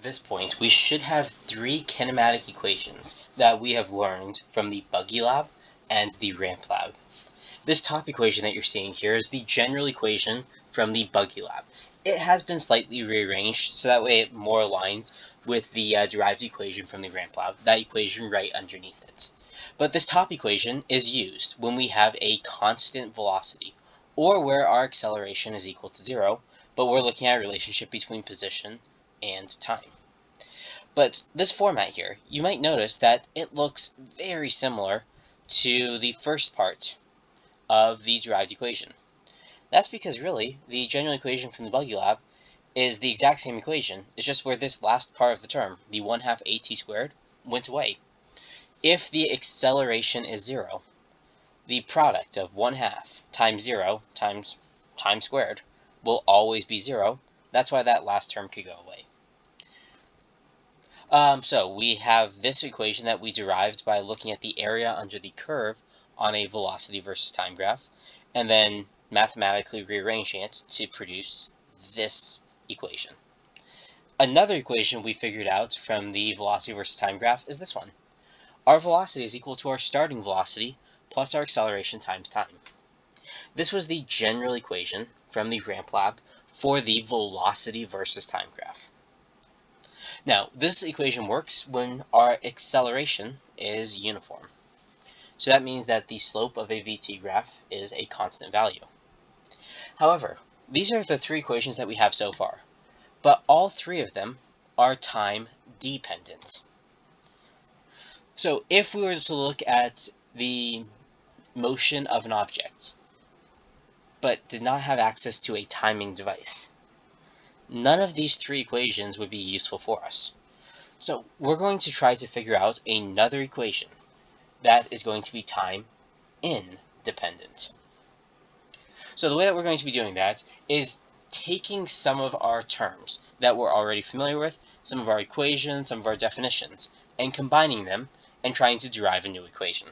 this point, we should have three kinematic equations that we have learned from the Buggy Lab and the Ramp Lab. This top equation that you're seeing here is the general equation from the Buggy Lab. It has been slightly rearranged so that way it more aligns with the derived equation from the Ramp Lab, that equation right underneath it. But this top equation is used when we have a constant velocity, or where our acceleration is equal to 0, but we're looking at a relationship between position and time. But this format here, you might notice that it looks very similar to the first part of the derived equation. That's because really, the general equation from the Buggy Lab is the exact same equation. It's just where this last part of the term, the 1/2 at squared, went away. If the acceleration is 0, the product of 1/2 times 0 times time squared will always be 0. That's why that last term could go away. So we have this equation that we derived by looking at the area under the curve on a velocity versus time graph, and then mathematically rearranging it to produce this equation. Another equation we figured out from the velocity versus time graph is this one. Our velocity is equal to our starting velocity plus our acceleration times time. This was the general equation from the Ramp Lab for the velocity versus time graph. Now, this equation works when our acceleration is uniform. So that means that the slope of a VT graph is a constant value. However, these are the three equations that we have so far, but all three of them are time dependent. So if we were to look at the motion of an object, but did not have access to a timing device, none of these three equations would be useful for us. So we're going to try to figure out another equation that is going to be time independent. So the way that we're going to be doing that is taking some of our terms that we're already familiar with, some of our equations, some of our definitions, and combining them and trying to derive a new equation.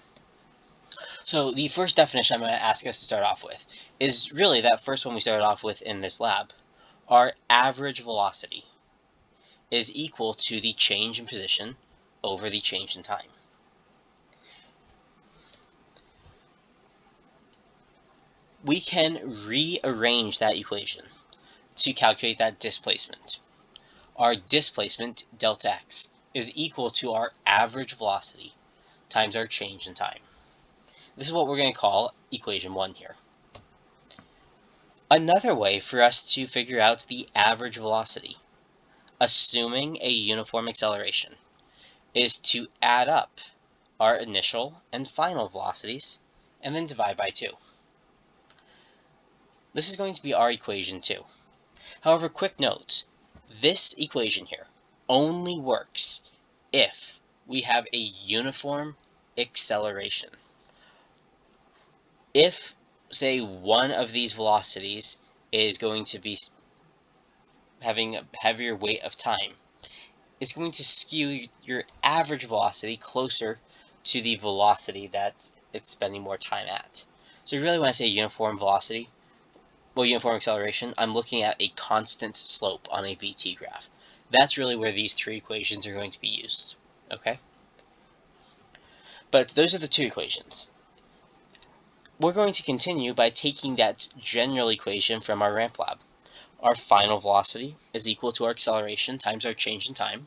So the first definition I'm going to ask us to start off with is really that first one we started off with in this lab. Our average velocity is equal to the change in position over the change in time. We can rearrange that equation to calculate that displacement. Our displacement, delta x, is equal to our average velocity times our change in time. This is what we're going to call equation 1 here. Another way for us to figure out the average velocity, assuming a uniform acceleration, is to add up our initial and final velocities and then divide by 2. This is going to be our equation 2. However, quick note, this equation here only works if we have a uniform acceleration. If, say, one of these velocities is going to be having a heavier weight of time, it's going to skew your average velocity closer to the velocity that it's spending more time at. So really when I say uniform velocity, well, uniform acceleration, I'm looking at a constant slope on a VT graph. That's really where these three equations are going to be used, okay? But those are the two equations. We're going to continue by taking that general equation from our Ramp Lab. Our final velocity is equal to our acceleration times our change in time,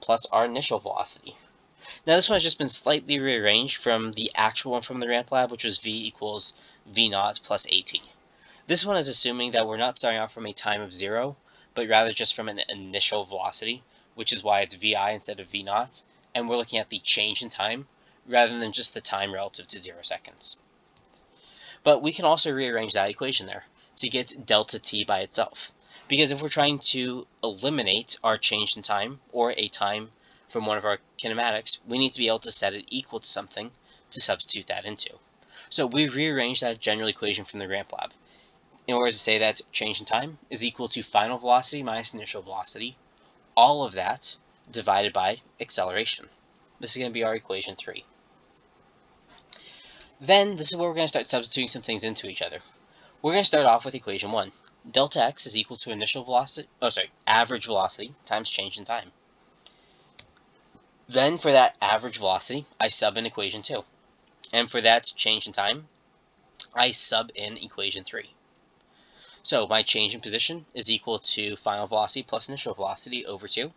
plus our initial velocity. Now this one has just been slightly rearranged from the actual one from the Ramp Lab, which was v equals v0 plus at. This one is assuming that we're not starting off from a time of 0, but rather just from an initial velocity, which is why it's vi instead of v0, and we're looking at the change in time rather than just the time relative to 0 seconds. But we can also rearrange that equation there to get delta t by itself, because if we're trying to eliminate our change in time or a time from one of our kinematics, we need to be able to set it equal to something to substitute that into. So we rearrange that general equation from the Ramp Lab in order to say that change in time is equal to final velocity minus initial velocity, all of that divided by acceleration. This is going to be our equation 3. Then this is where we're going to start substituting some things into each other. We're going to start off with equation 1. delta x is equal to average velocity times change in time. Then for that average velocity, I sub in equation 2. And for that change in time, I sub in equation 3. So my change in position is equal to final velocity plus initial velocity over 2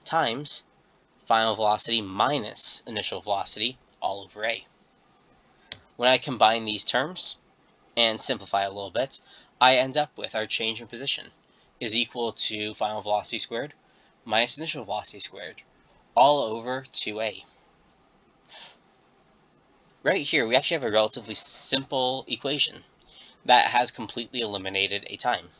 times final velocity minus initial velocity all over a. When I combine these terms and simplify a little bit, I end up with our change in position is equal to final velocity squared minus initial velocity squared all over 2a. Right here, we actually have a relatively simple equation that has completely eliminated a time.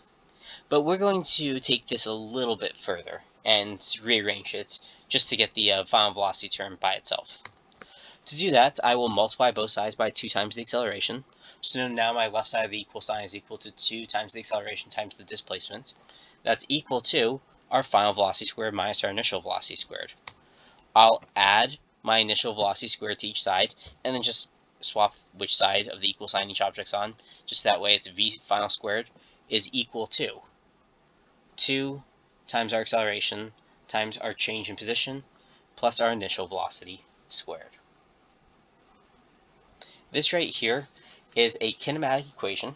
But we're going to take this a little bit further and rearrange it just to get the final velocity term by itself. To do that, I will multiply both sides by 2 times the acceleration. So now my left side of the equal sign is equal to 2 times the acceleration times the displacement. That's equal to our final velocity squared minus our initial velocity squared. I'll add my initial velocity squared to each side, and then just swap which side of the equal sign each object's on. Just that way it's v final squared is equal to 2 times our acceleration times our change in position plus our initial velocity squared. This right here is a kinematic equation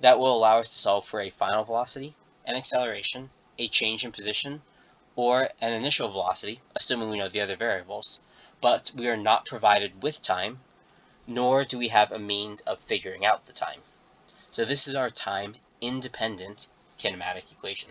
that will allow us to solve for a final velocity, an acceleration, a change in position, or an initial velocity, assuming we know the other variables, but we are not provided with time, nor do we have a means of figuring out the time. So this is our time-independent kinematic equation.